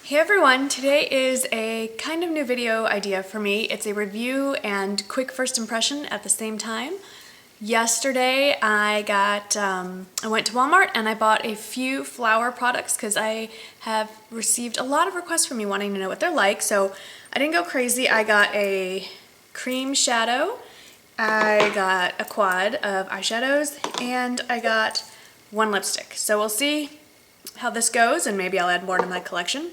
Hey everyone, today is a kind of new video idea for me. It's a review and quick first impression at the same time. Yesterday I went to Walmart and I bought a few flower products because I have received a lot of requests from you wanting to know what they're like, so I didn't go crazy. I got a cream shadow, I got a quad of eyeshadows, and I got one lipstick. So we'll see how this goes and maybe I'll add more to my collection.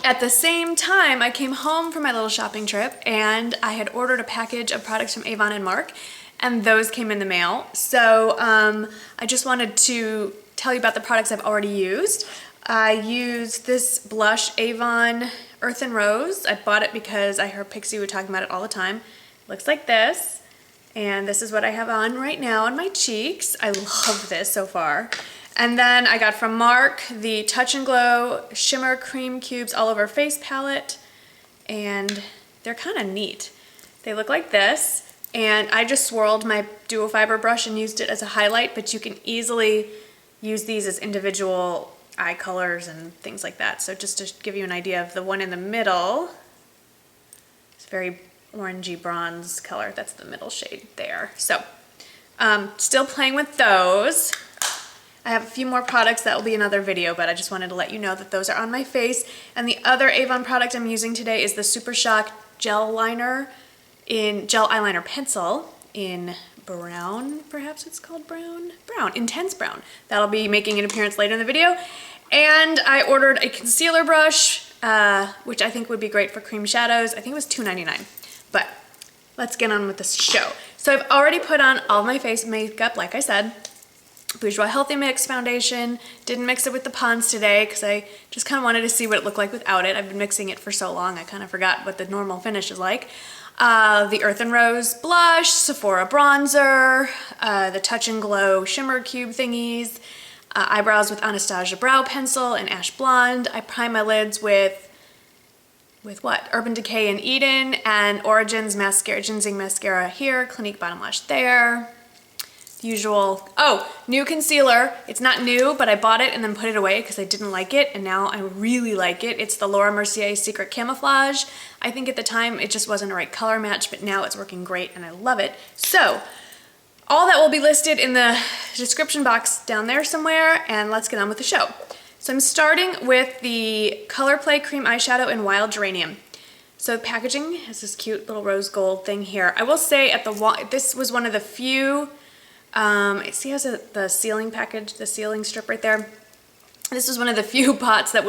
At the same time, I came home from my little shopping trip and I had ordered a package of products from Avon and Mark, and those came in the mail. So I just wanted to tell you about the products I've already used. I used this blush, Avon Earth and Rose. I bought it because I heard Pixie were talking about it all the time. It looks like this, and this is what I have on right now on my cheeks. I love this so far. And then I got from Mark the Touch and Glow Shimmer Cream Cubes All Over Face palette, and they're kind of neat. They look like this, and I just swirled my dual fiber brush and used it as a highlight, but you can easily use these as individual eye colors and things like that. So just to give you an idea of the one in the middle, it's very orangey bronze color. That's the middle shade there. So still playing with those. I have a few more products that will be another video, but I just wanted to let you know that those are on my face. And the other Avon product I'm using today is the Super Shock Gel Eyeliner Pencil in brown, perhaps it's called brown? Brown, intense brown. That'll be making an appearance later in the video. And I ordered a concealer brush, which I think would be great for cream shadows. I think it was $2.99, but let's get on with this show. So I've already put on all my face makeup, like I said. Bourjois Healthy Mix foundation. Didn't mix it with the Pond's today because I just kind of wanted to see what it looked like without it. I've been mixing it for so long I kind of forgot what the normal finish is like. The Earth and Rose blush, Sephora bronzer, the Touch and Glow shimmer cube thingies, eyebrows with Anastasia brow pencil and ash blonde. I prime my lids with what? Urban Decay and Eden, and Origins mascara, ginseng mascara here, Clinique bottom lash there. The usual. Oh, new concealer. It's not new, but I bought it and then put it away because I didn't like it, and now I really like it. It's the Laura Mercier Secret Camouflage. I think at the time it just wasn't a right color match, but now it's working great and I love it. So all that will be listed in the description box down there somewhere, and let's get on with the show. So I'm starting with the Color Play Cream Eyeshadow in Wild Geranium. So the packaging has this cute little rose gold thing here. I will say this was one of the few. See how the sealing package, the sealing strip right there? This was one of the few pots that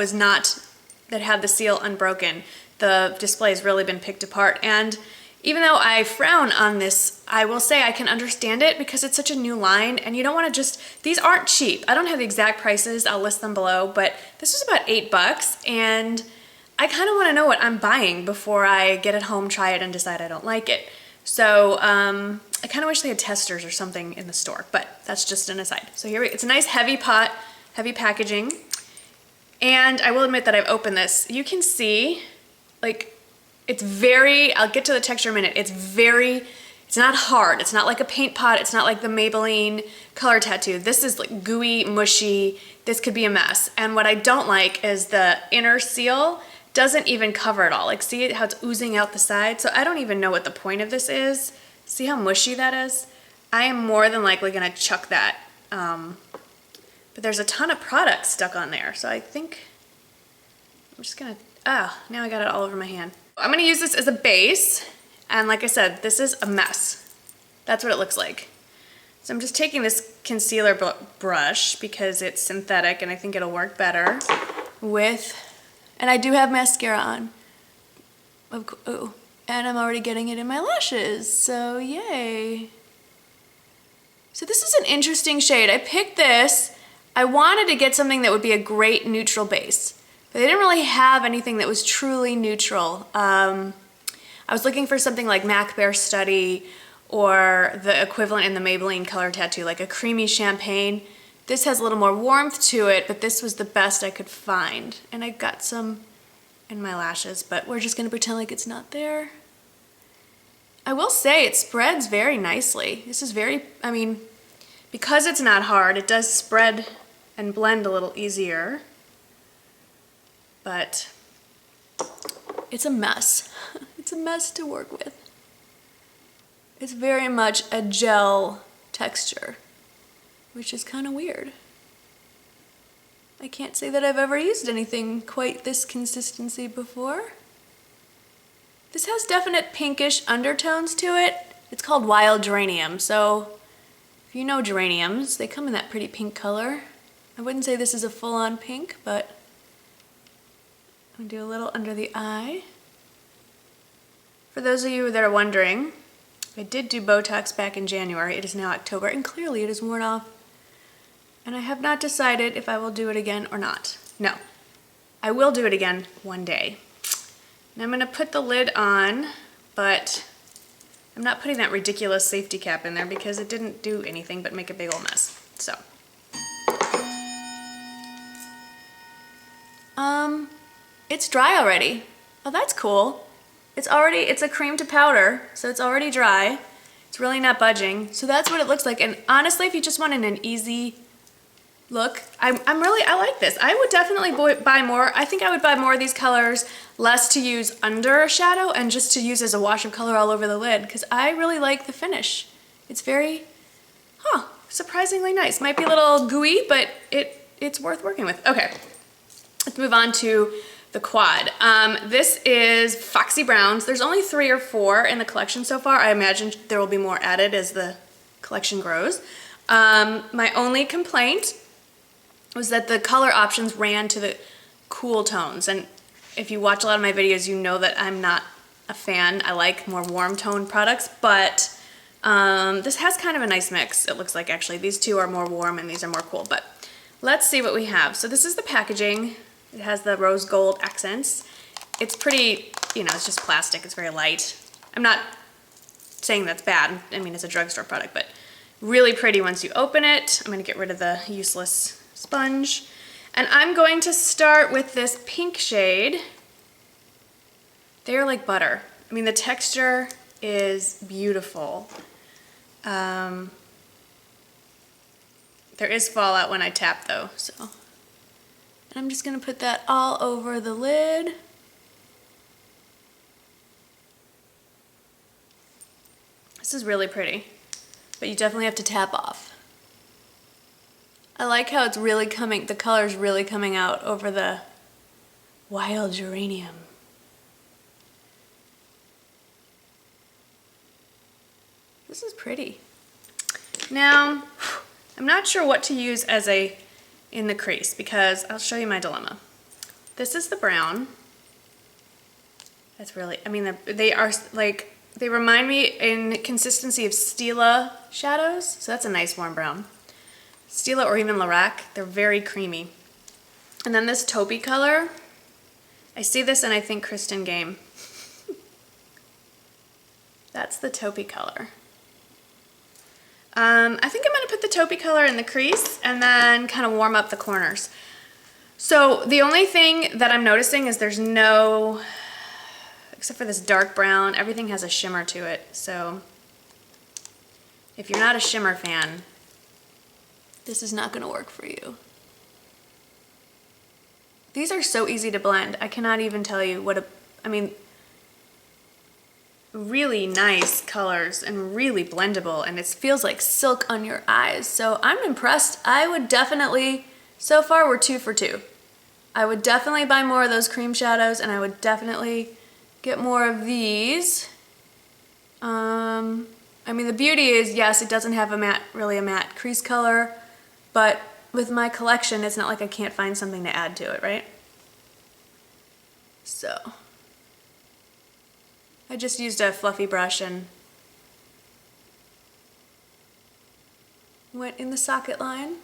had the seal unbroken. The display has really been picked apart, and even though I frown on this, I will say I can understand it because it's such a new line, and you don't want to these aren't cheap. I don't have the exact prices, I'll list them below, but this was about $8, and I kind of want to know what I'm buying before I get it home, try it, and decide I don't like it. So I kind of wish they had testers or something in the store, but that's just an aside. So it's a nice heavy pot, heavy packaging, and I will admit that I've opened this. You can see, like, it's very, I'll get to the texture in a minute, it's not hard, it's not like a paint pot, it's not like the Maybelline Color Tattoo. This is like gooey, mushy, this could be a mess. And what I don't like is the inner seal doesn't even cover it all. Like, see how it's oozing out the side? So I don't even know what the point of this is. See how mushy that is? I am more than likely gonna chuck that. But there's a ton of products stuck on there. So I think I'm just gonna, now I got it all over my hand. I'm gonna use this as a base. And like I said, this is a mess. That's what it looks like. So I'm just taking this concealer brush because it's synthetic and I think it'll work better and I do have mascara on. Oh, and I'm already getting it in my lashes, so yay. So this is an interesting shade. I picked this. I wanted to get something that would be a great neutral base, but they didn't really have anything that was truly neutral. I was looking for something like MAC Bare Study or the equivalent in the Maybelline Color Tattoo, like a creamy champagne. This has a little more warmth to it, but this was the best I could find. And I got some in my lashes, but we're just gonna pretend like it's not there. I will say it spreads very nicely. This is very, I mean, because it's not hard, it does spread and blend a little easier. but it's a mess. It's a mess to work with. It's very much a gel texture, which is kind of weird. I can't say that I've ever used anything quite this consistency before. This has definite pinkish undertones to it. It's called Wild Geranium, so if you know geraniums, they come in that pretty pink color. I wouldn't say this is a full-on pink, but I'm gonna do a little under the eye. For those of you that are wondering, I did do Botox back in January. It is now October, and clearly it is worn off. And I have not decided if I will do it again or not. No, I will do it again one day. And I'm gonna put the lid on, but I'm not putting that ridiculous safety cap in there because it didn't do anything but make a big old mess. So. It's dry already. Oh, that's cool. It's a cream to powder, so it's already dry. It's really not budging. So that's what it looks like. And honestly, if you just wanted an easy look, I like this. I would definitely buy more. I think I would buy more of these colors, less to use under a shadow and just to use as a wash of color all over the lid, because I really like the finish. It's very, surprisingly nice. Might be a little gooey, but it's worth working with. Okay, let's move on to the quad. This is Foxy Browns. There's only 3 or 4 in the collection so far. I imagine there will be more added as the collection grows. My only complaint was that the color options ran to the cool tones. And if you watch a lot of my videos, you know that I'm not a fan. I like more warm tone products, but this has kind of a nice mix. It looks like actually these two are more warm and these are more cool, but let's see what we have. So this is the packaging. It has the rose gold accents. It's pretty, it's just plastic. It's very light. I'm not saying that's bad. I mean, it's a drugstore product, but really pretty once you open it. I'm gonna get rid of the useless sponge. And I'm going to start with this pink shade. They're like butter. I mean, the texture is beautiful. There is fallout when I tap though, so. And I'm just gonna put that all over the lid. This is really pretty, but you definitely have to tap off. I like how it's really coming, the color's really coming out over the Wild Geranium. This is pretty. Now, I'm not sure what to use as in the crease because I'll show you my dilemma. This is the brown. That's really, I mean, they are like, they remind me in consistency of Stila shadows. So that's a nice warm brown. Stila or even Lorac, they're very creamy. And then this taupey color, I see this and I think Kristen Game. That's the taupey color. I think I'm going to put the taupey color in the crease and then kind of warm up the corners. So the only thing that I'm noticing is there's no, except for this dark brown, everything has a shimmer to it. So if you're not a shimmer fan, this is not going to work for you. These are so easy to blend. I cannot even tell you what I mean, really nice colors and really blendable, and it feels like silk on your eyes. So I'm impressed. I would definitely, so far we're 2 for 2. I would definitely buy more of those cream shadows and I would definitely get more of these. I mean, the beauty is, yes, it doesn't have really a matte crease color, but with my collection, it's not like I can't find something to add to it, right? So I just used a fluffy brush and went in the socket line.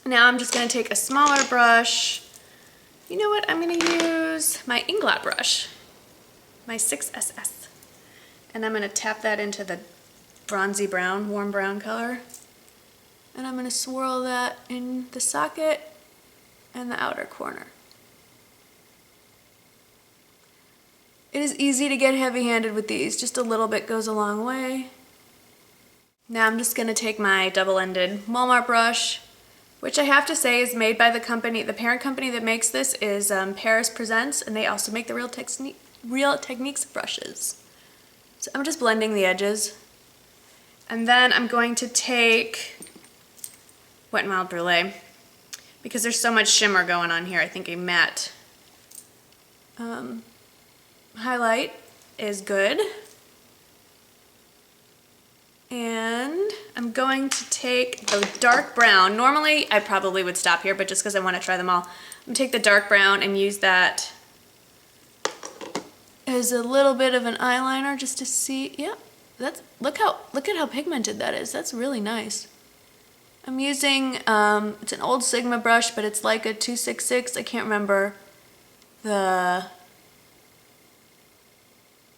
Now I'm just going to take a smaller brush. You know what? I'm going to use my Inglot brush, my 6SS. And I'm going to tap that into the bronzy brown, warm brown color. And I'm going to swirl that in the socket and the outer corner. It is easy to get heavy-handed with these. Just a little bit goes a long way. Now I'm just going to take my double-ended Walmart brush which I have to say is made by the company, the parent company that makes this is Paris Presents, and they also make the Real Techniques brushes. So I'm just blending the edges. And then I'm going to take Wet n Wild Brûlée, because there's so much shimmer going on here. I think a matte highlight is good. And I'm going to take the dark brown. Normally I probably would stop here, but just because I want to try them all, I'm going to take the dark brown and use that as a little bit of an eyeliner just to see. Yeah, that's look at how pigmented that is. That's really nice. I'm using it's an old Sigma brush, but it's like a 266. I can't remember the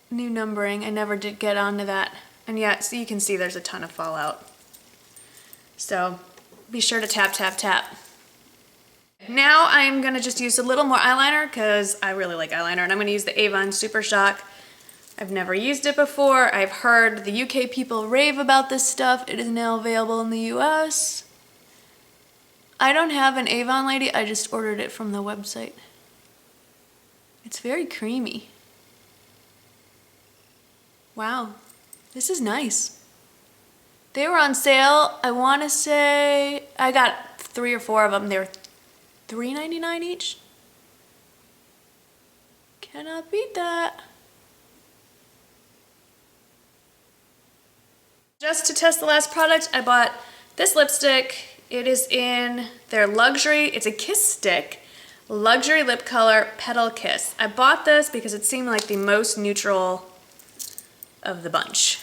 new numbering. I never did get onto that. And yeah, so you can see there's a ton of fallout. So be sure to tap, tap, tap. Now I'm gonna just use a little more eyeliner because I really like eyeliner, and I'm gonna use the Avon Super Shock. I've never used it before. I've heard the UK people rave about this stuff. It is now available in the US. I don't have an Avon lady, I just ordered it from the website. It's very creamy. Wow. This is nice. They were on sale, I want to say, I got 3 or 4 of them. They were $3.99 each. Cannot beat that. Just to test the last product, I bought this lipstick. It is in their luxury, it's a Kiss stick, luxury lip color Petal Kiss. I bought this because it seemed like the most neutral of the bunch.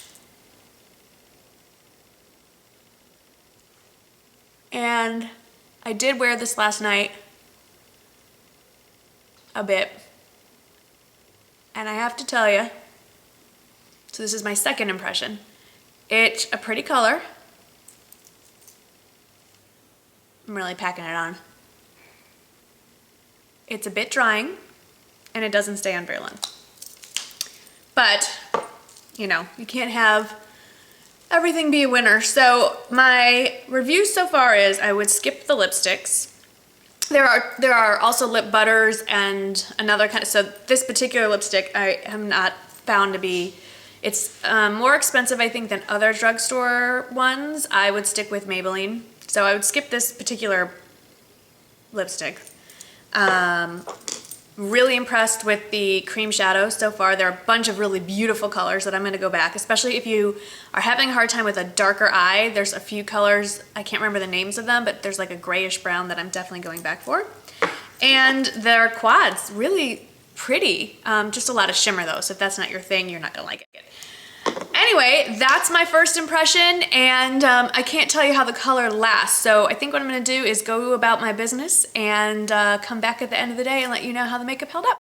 And I did wear this last night a bit, and I have to tell you, so this is my second impression, it's a pretty color. I'm really packing it on. It's a bit drying, and it doesn't stay on very long. But you know, you can't have everything be a winner. So my review so far is I would skip the lipsticks. There are also lip butters and another kind of, so this particular lipstick I have not found to be, it's more expensive I think than other drugstore ones. I would stick with Maybelline. So I would skip this particular lipstick. Really impressed with the cream shadows so far. There are a bunch of really beautiful colors that I'm going to go back, especially if you are having a hard time with a darker eye. There's a few colors, I can't remember the names of them, but there's like a grayish brown that I'm definitely going back for. And their quads, really pretty. Just a lot of shimmer though, so if that's not your thing, you're not going to like it. Anyway, that's my first impression, and I can't tell you how the color lasts, so I think what I'm going to do is go about my business and come back at the end of the day and let you know how the makeup held up.